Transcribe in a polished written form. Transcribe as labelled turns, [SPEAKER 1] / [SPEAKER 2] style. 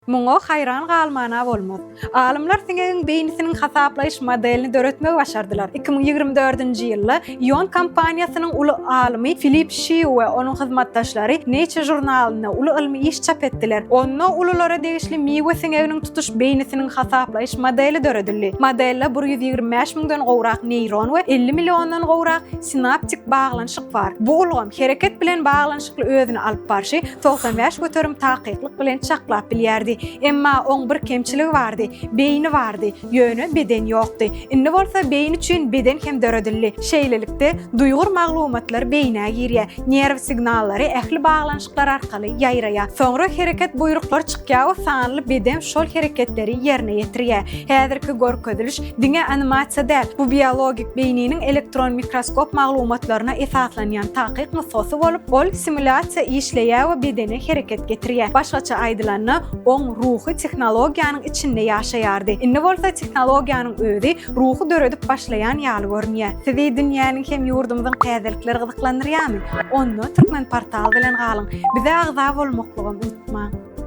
[SPEAKER 1] Muňa haýran galmana bolmaz. Alymlar siňegiň beýnisiniň hasaplaýyş modelini döretmegi başardylar. 2024-nji ýylda Ykjam kompaniýasynyň uly alymy Filip Şiw we onuň hyzmatdaşlary Nature jurnalyna uly ilmi iş çap etdiler. Onda ululara degişli miwe siňeginiň tutuş beýnisiniň hasaplaýyş modeli döredildi. Modelde 125 000-dan gowrak neyron we 50 milliondan gowrak sinaptik baglanşyk bar. Bu ulgam hereket bilen baglanşykly özüni alyp barşy 95 göterim taýyklyk bilen çaklap bilýärdi. Emma oň bir kemçiligi bardy. Beýni bardy, ýöne beden ýokdy. Indi bolsa beýin üçin beden hem döredildi. Şeýlelikde duýgur maglumatlar beýne girýär. Nerv signallary ähli baglanşyklar arkaly ýaýraýar. Soňra hereket buyruklar çykýar we sanly beden şol hereketleri ýerine ýetirýär. Häzirki görkeziliş diňe animasiýa däl. Bu biologik beýniniň elektron mikroskop maglumatlaryna esaslanýan taýyk nusosy bolup, ol simulasiýa işleýär we bedene hereket getirýär. Başgaça aýdylanyna, oň ruhy tehnologiýanyň içinde ýaşaýardy. Indi bolsa tehnologiýanyň özi ruhy döredip başlaýan ýaly görünýär. Sizi dünýäniň hem ýurdumyzyň käzirlikleri gyzyklandyrýarmy? Onu Turkmenportal bilen galyň. Bize agza bolmaklygyny unutmaň.